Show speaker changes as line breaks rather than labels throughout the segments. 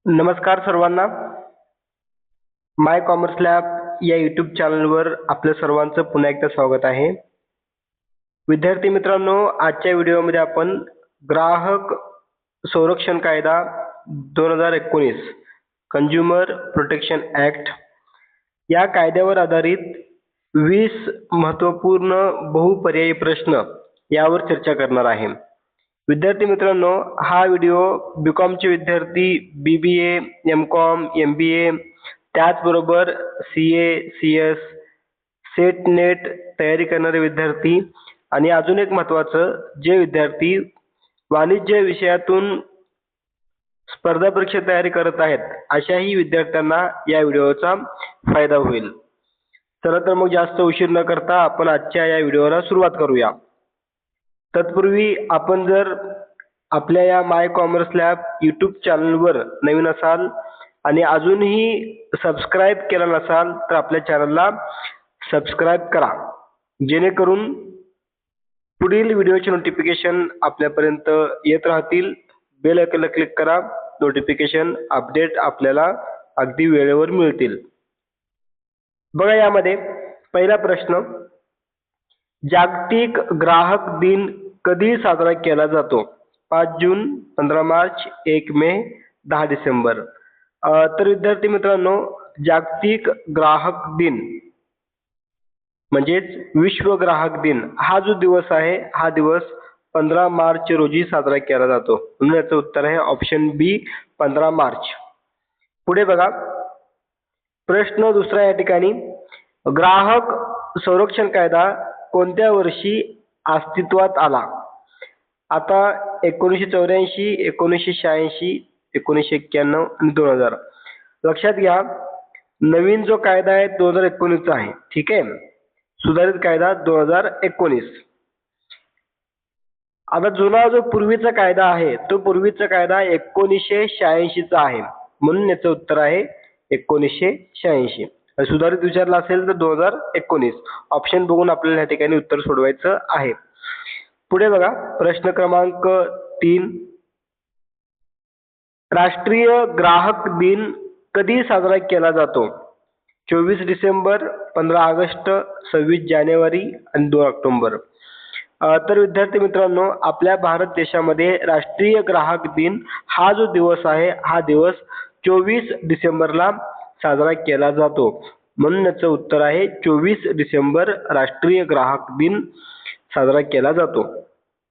नमस्कार सर्वांना. माय commerce lab या यूट्यूब चॅनलवर आपल्या सर्वांचं पुन्हा एकदा स्वागत आहे. विद्यार्थी मित्रांनो, आजच्या व्हिडिओमध्ये आपण ग्राहक संरक्षण कायदा 2019 कंझ्युमर प्रोटेक्शन ॲक्ट या कायद्यावर आधारित 20 महत्त्वपूर्ण बहुपर्यायी प्रश्न यावर चर्चा करणार आहे. विद्यार्थी मित्रांनो, हा व्हिडिओ बीकॉमचे विद्यार्थी, BBA, MCOM, MBA त्याचबरोबर CA, CS, सेट नेट तयारी करणारे विद्यार्थी आणि अजून एक महत्त्वाचं, जे विद्यार्थी वाणिज्य विषयातून स्पर्धा परीक्षा तयारी करत आहेत अशाही विद्यार्थ्यांना या व्हिडिओचा फायदा होईल. चला तर मग जास्त उशीर न करता आपण आजच्या या व्हिडिओला सुरुवात करूया. तत्पूर्वी आपण जर आपल्या या माय कॉमर्स लॅब यूट्यूब चॅनलवर नवीन असाल आणि अजूनही सबस्क्राईब केला नसाल तर आपल्या चॅनलला सबस्क्राईब करा, जेणेकरून पुढील व्हिडिओचे नोटिफिकेशन आपल्यापर्यंत येत राहतील. बेल आयकॉनला क्लिक करा, नोटिफिकेशन अपडेट आपल्याला अगदी वेळेवर मिळतील. बघा, यामध्ये पहिला प्रश्न, जागतिक ग्राहक दिन कधी साजरा केला जातो? 5 जून, 15 मार्च, 1 मे, 10 डिसेंबर. तर विद्यार्थी मित्रांनो, जागतिक ग्राहक दिन म्हणजेच विश्व ग्राहक दिन हा जो दिवस आहे, हा दिवस 15 मार्च रोजी साजरा केला जातो. म्हणून याचं उत्तर आहे ऑप्शन बी, 15 मार्च. पुढे बघा, प्रश्न दुसरा या ठिकाणी, ग्राहक संरक्षण कायदा कोणत्या वर्षी अस्तित्वात आला? आता 1984, 1986, 1991 आणि 2000. लक्षात घ्या, नवीन जो कायदा आहे 2019 चा आहे. ठीक आहे, सुधारित कायदा 2019. आता जुना जो पूर्वीचा कायदा आहे, तो पूर्वीचा कायदा 1986 चा आहे. म्हणून याचं उत्तर आहे 1986. सुधारित विचारला असेल तर 2019. ऑप्शन बघून आपल्याला या ठिकाणी उत्तर सोडवायचं आहे. पुढे बघा, प्रश्न क्रमांक 3, राष्ट्रीय ग्राहक दिन कधी साजरा केला जातो? 24 डिसेंबर, 15 ऑगस्ट, 26 जानेवारी आणि 2 ऑक्टोबर. तर विद्यार्थी मित्रांनो, आपल्या भारत देशामध्ये राष्ट्रीय ग्राहक दिन हा जो दिवस आहे, हा दिवस 24 डिसेंबरला साजरा केला जातो. म्हणून याचं उत्तर आहे 24 डिसेंबर राष्ट्रीय ग्राहक दिन साजरा केला जातो.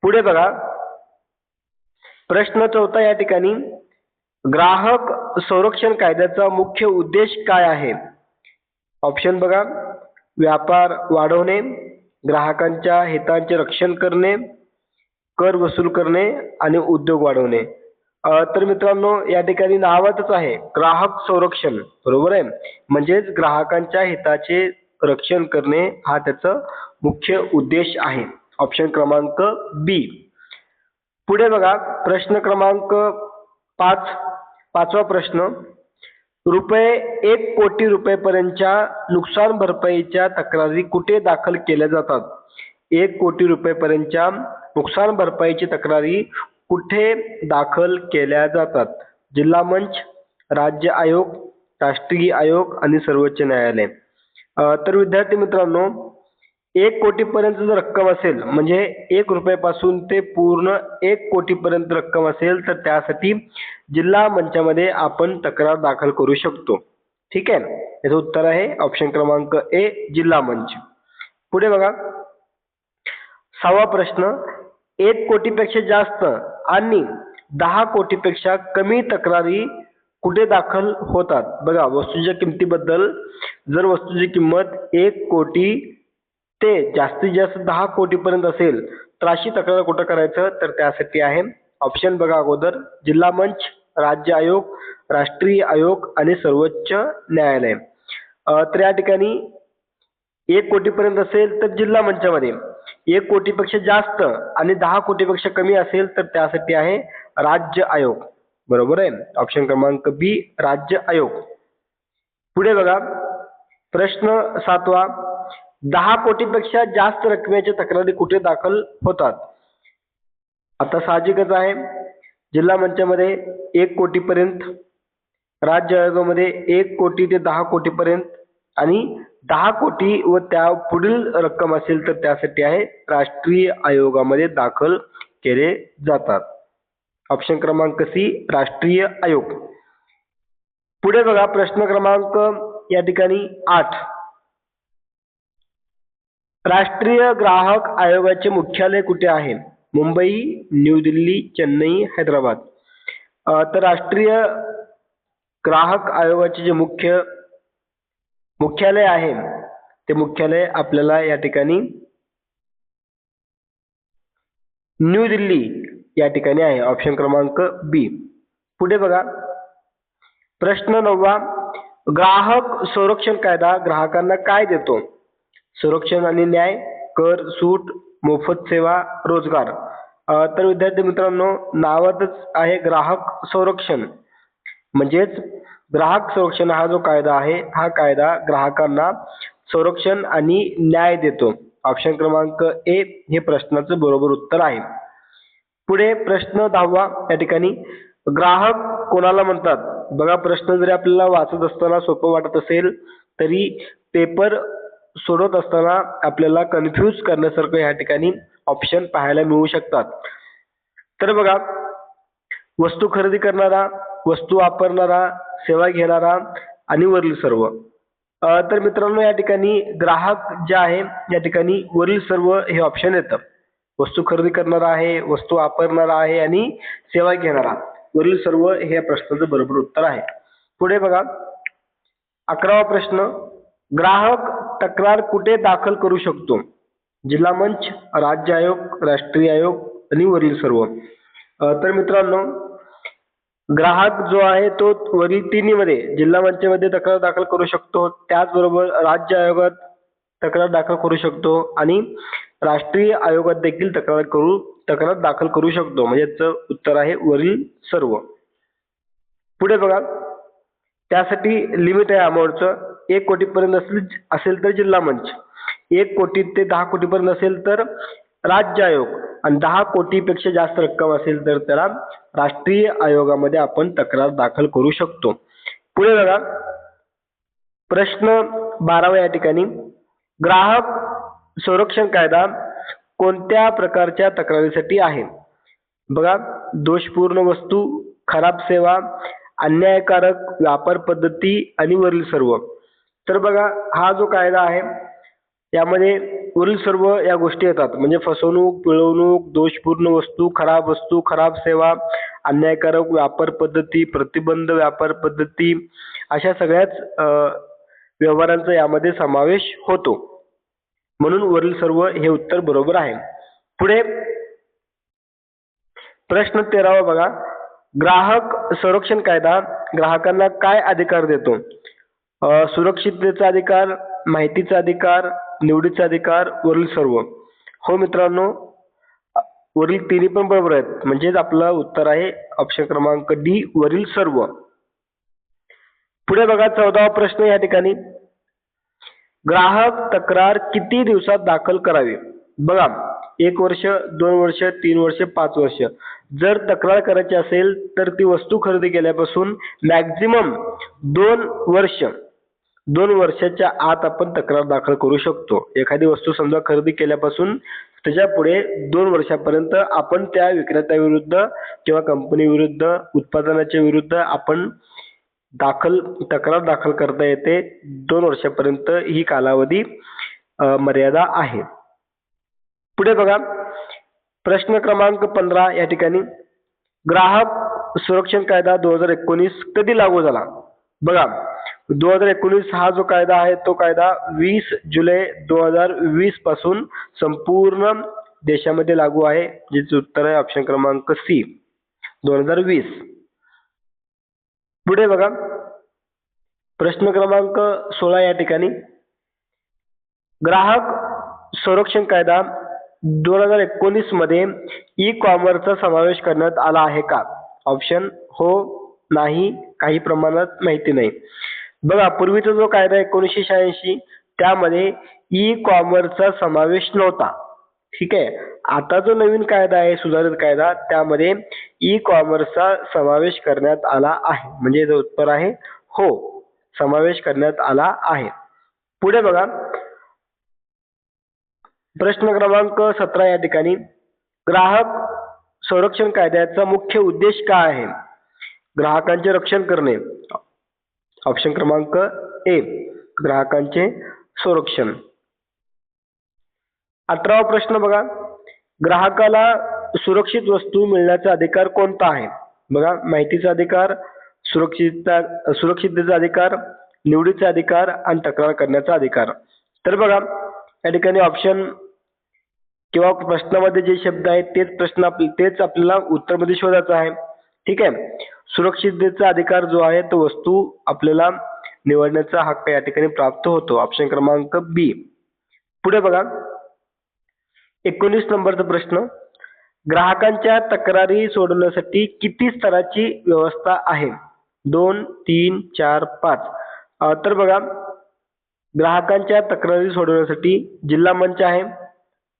पुढे बघा, प्रश्न चौथा या ठिकाणी, ग्राहक संरक्षण कायद्याचा मुख्य उद्देश काय आहे? ऑप्शन बघा, व्यापार वाढवणे, ग्राहकांच्या हितांचे रक्षण करणे, कर वसूल करणे आणि उद्योग वाढवणे. तर मित्रांनो, या ठिकाणी नावातच आहे ग्राहक संरक्षण, बरोबर आहे. म्हणजेच ग्राहकांच्या हिताचे रक्षण करणे हा त्याचा मुख्य उद्देश आहे. ऑप्शन क्रमांक बी. पुढे बघा, प्रश्न क्रमांक 5, पाचवा प्रश्न, रुपये 1 कोटी रुपयेपर्यंतच्या नुकसान भरपाईच्या तक्रारी कुठे दाखल केल्या जातात? 1 कोटी रुपयेपर्यंतच्या नुकसान भरपाईची तक्रारी कुठे दाखल केल्या जातात? जिल्हा मंच, राज्य आयोग, राष्ट्रीय आयोग आणि सर्वोच्च न्यायालय. तर विद्यार्थी मित्रांनो, 1 कोटीपर्यंत जर रक्कम असेल, म्हणजे 1 रुपयापासून ते पूर्ण 1 कोटीपर्यंत रक्कम असेल, तर त्यासाठी जिल्हा मंचामध्ये आपण तक्रार दाखल करू शकतो. ठीक आहे, याचं उत्तर आहे ऑप्शन क्रमांक ए, जिल्हा मंच. पुढे बघा, 6वा प्रश्न, 1 कोटीपेक्षा जास्त आणि 10 कोटीपेक्षा कमी तक्रारी कुठे दाखल होतात? बघा, वस्तूच्या किमतीबद्दल जर वस्तूची किंमत 1 कोटी ते जास्तीत जास्त 10 कोटीपर्यंत असेल, तर अशी तक्रार कुठं करायचं? तर त्यासाठी आहे ऑप्शन बघा अगोदर, जिल्हा मंच, राज्य आयोग, राष्ट्रीय आयोग आणि सर्वोच्च न्यायालय. तर या ठिकाणी 1 कोटीपर्यंत असेल तर जिल्हा मंचामध्ये, 1 कोटीपेक्षा जास्त आणि 10 कोटीपेक्षा कमी असेल तर त्यासाठी आहे राज्य आयोग. बरोबर आहे, ऑप्शन क्रमांक बी, राज्य आयोग. पुढे बघा, प्रश्न 7वा, 10 कोटीपेक्षा जास्त रकमेच्या तक्रारी कुठे दाखल होतात? आता साहजिकच आहे, जिल्हा मंचामध्ये 1 कोटीपर्यंत राज्य आयोगामध्ये 1 कोटी ते 10 कोटीपर्यंत आणि 10 कोटी व त्या पुढील रक्कम असेल तर त्यासाठी आहे राष्ट्रीय आयोगामध्ये दाखल केले जातात. ऑप्शन क्रमांक सी राष्ट्रीय आयोग. पुढे बघा प्रश्न क्रमांक या ठिकाणी 8. राष्ट्रीय ग्राहक आयोगाचे मुख्यालय कुठे आहे? मुंबई, न्यू दिल्ली, चेन्नई, हैदराबाद. तर राष्ट्रीय ग्राहक आयोगाचे जे मुख्यालय आहे ते मुख्यालय आपल्याला या ठिकाणी न्यू दिल्ली या ठिकाणी आहे. ऑप्शन क्रमांक बी. पुढे बघा प्रश्न 9. ग्राहक संरक्षण कायदा ग्राहकांना काय देतो? संरक्षण आणि न्याय, कर, सूट, मोफत सेवा, रोजगार. तर विद्यार्थी मित्रांनो नावातच आहे ग्राहक संरक्षण, म्हणजेच ग्राहक संरक्षण हा जो कायदा आहे हा कायदा ग्राहकांना संरक्षण आणि न्याय देतो. ऑप्शन क्रमांक ए हे प्रश्नाचं बरोबर उत्तर आहे. पुढे प्रश्न 10 या ठिकाणी ग्राहक कोणाला म्हणतात? बघा प्रश्न जरी आपल्याला वाचत असताना सोपं वाटत असेल तरी पेपर सोडवत असताना आपल्याला कन्फ्यूज करण्यासारखं या ठिकाणी ऑप्शन पाहायला मिळू शकतात. तर बघा वस्तू खरेदी करणारा, वस्तू वापरणारा, सेवा घेणारा आणि वरील सर्व. तर मित्रांनो या ठिकाणी ग्राहक जे आहे या ठिकाणी वरील सर्व हे ऑप्शन येतं. वस्तू खरेदी करणारा आहे, वस्तू वापरणारा आहे आणि सेवा घेणारा, वरील सर्व हे प्रश्नाचं बरोबर उत्तर आहे. पुढे बघा 11वा प्रश्न. ग्राहक तक्रार कुठे दाखल करू शकतो? जिल्हा मंच, राज्य आयोग, राष्ट्रीय आयोग आणि वरील सर्व. तर मित्रांनो ग्राहक जो आहे तो वरील तिन्हीमध्ये जिल्हा मंचामध्ये तक्रार दाखल करू शकतो, त्याचबरोबर राज्य आयोगात तक्रार दाखल करू शकतो आणि राष्ट्रीय आयोगात देखील तक्रार दाखल करू शकतो. म्हणजे याचं उत्तर आहे वरील सर्व. पुढे बघा त्यासाठी लिमिट आहे अमाऊंटचं. 1 कोटीपर्यंत असेल तर जिल्हा मंच, 1 कोटी ते 10 कोटीपर्यंत असेल तर राज्य आयोग आणि 10 कोटीपेक्षा जास्त रक्कम असेल तर त्याला राष्ट्रीय आयोगामध्ये आपण तक्रार दाखल करू शकतो. पुढे बघा प्रश्न 12 या ठिकाणी ग्राहक संरक्षण कायदा कोणत्या प्रकारच्या तक्रारीसाठी आहे? बघा दोषपूर्ण वस्तू, खराब सेवा, अन्यायकारक व्यापार पद्धती आणि वरील सर्व. तर बघा हा जो कायदा आहे यामध्ये वरील सर्व या गोष्टी येतात. म्हणजे फसवणूक, पिळवणूक, दोषपूर्ण वस्तू, खराब सेवा, अन्यायकारक व्यापार पद्धती, प्रतिबंध व्यापार पद्धती अशा सगळ्याच व्यवहारांचा यामध्ये समावेश होतो. म्हणून वरील सर्व हे उत्तर बरोबर आहे. पुढे प्रश्न 13 बघा ग्राहक संरक्षण कायदा ग्राहकांना काय अधिकार देतो? सुरक्षिततेचा अधिकार, माहितीचा अधिकार, निवडीचा अधिकार, वरील सर्व. हो मित्रांनो वरील तिन्ही पण बरोबर आहेत, म्हणजेच आपलं उत्तर आहे ऑप्शन क्रमांक डी वरील सर्व. पुढे बघा 14वा प्रश्न या ठिकाणी ग्राहक तक्रार किती दिवसात दाखल करावी? बघा 1 वर्ष, 2 वर्ष, 3 वर्ष, 5 वर्ष. जर तक्रार करायची असेल तर ती वस्तू खरेदी केल्यापासून मॅक्झिमम 2 वर्षाच्या आत आपण तक्रार दाखल करू शकतो. एखादी वस्तू समजा खरेदी केल्यापासून त्याच्या पुढे 2 वर्षापर्यंत आपण त्या विक्रेत्याविरुद्ध किंवा कंपनी विरुद्ध, उत्पादनाच्या विरुद्ध आपण तक्रार दाखल करता येते. 2 वर्षापर्यंत ही कालावधी मर्यादा आहे. पुढे बघा प्रश्न क्रमांक 15 या ठिकाणी ग्राहक संरक्षण कायदा 2019 कधी लागू झाला? बघा 2019 हा जो कायदा आहे तो कायदा 20 जुलै 2020 पासून संपूर्ण देशामध्ये लागू आहे. ज्याचे उत्तर आहे ऑप्शन क्रमांक सी 2020. पुढे बघा प्रश्न क्रमांक 16 या ठिकाणी ग्राहक संरक्षण कायदा 2019 मध्ये ई कॉमर्सचा समावेश करण्यात आला आहे का? ऑप्शन हो, नाही, काही प्रमाणात, माहिती नाही. बघा पूर्वीचा जो कायदा 1986 त्यामध्ये ई कॉमर्सचा समावेश नव्हता. ठीक आहे. आता जो नवीन कायदा आहे, सुधारित कायदा, त्यामध्ये ई कॉमर्सचा समावेश करण्यात आला आहे. म्हणजे याचं उत्तर आहे हो, समावेश करण्यात आला आहे. पुढे बघा, प्रश्न क्रमांक 17 या ठिकाणी, ग्राहक संरक्षण कायद्याचा मुख्य उद्देश काय आहे? ग्राहकांचे रक्षण करणे. ऑप्शन क्रमांक ए, ग्राहकांचे संरक्षण. 18वा प्रश्न बघा, ग्राहकाला सुरक्षित वस्तू मिळण्याचा अधिकार कोणता आहे? बघा, माहितीचा अधिकार, सुरक्षिततेचा अधिकार, निवडीचा अधिकार आणि तक्रार करण्याचा अधिकार. तर बघा, या ठिकाणी ऑप्शन किंवा प्रश्नामध्ये जे शब्द आहेत तेच आपल्याला उत्तरमध्ये शोधायचं आहे. ठीक आहे. सुरक्षिततेचा अधिकार जो आहे तो वस्तू आपल्याला निवडण्याचा हक्क या ठिकाणी प्राप्त होतो. ऑप्शन क्रमांक बी. पुढे बघा, 19 नंबरचा प्रश्न, ग्राहकांच्या तक्रारी सोडवण्यासाठी किती स्तराची व्यवस्था आहे? 2, 3, 4, 5. तर बघा, ग्राहकांच्या तक्रारी सोडवण्यासाठी जिल्हा मंच आहे,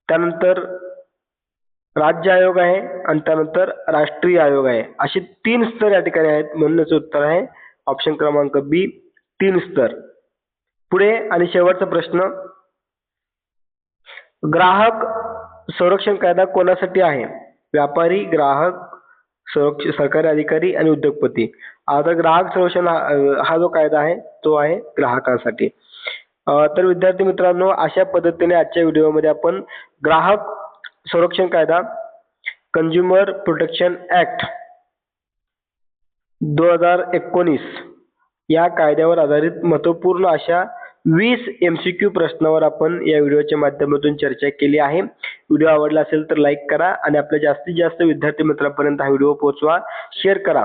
त्यानंतर राज्य आयोग आहे आणि त्यानंतर राष्ट्रीय आयोग आहे. असे 3 स्तर या ठिकाणी आहेत. म्हणूनच उत्तर आहे ऑप्शन क्रमांक बी, 3 स्तर. पुढे आणि शेवटचा प्रश्न, ग्राहक संरक्षण कायदा कोणासाठी आहे? व्यापारी, ग्राहक, सरकारी अधिकारी आणि उद्योगपती. आता ग्राहक संरक्षण हा जो कायदा आहे तो आहे ग्राहकांसाठी. तर विद्यार्थी मित्रांनो, अशा पद्धतीने आजच्या व्हिडिओमध्ये आपण ग्राहक संरक्षण कायदा, कंझ्युमर प्रोटेक्शन ऍक्ट 2019 या कायद्यावर आधारित महत्वपूर्ण अशा 20 MCQ प्रश्नावर आपण या व्हिडिओच्या माध्यमातून चर्चा केली आहे. व्हिडिओ आवडला असेल तर लाईक करा आणि आपल्या जास्तीत जास्त विद्यार्थी मित्रांपर्यंत हा व्हिडिओ पोहोचवा, शेअर करा.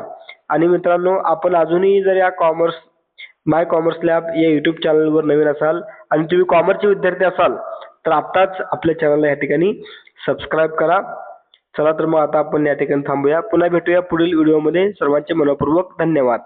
आणि मित्रांनो, आपण अजूनही जर या माय कॉमर्स लॅब या यूट्यूब चॅनलवर नवीन असाल आणि तुम्ही कॉमर्सचे विद्यार्थी असाल तर आताच आपल्या चॅनलला या ठिकाणी सबस्क्राईब करा. चला तर मग आता आपण या ठिकाणी थांबूया. पुन्हा भेटूया पुढील व्हिडिओमध्ये. सर्वांचे मनःपूर्वक धन्यवाद.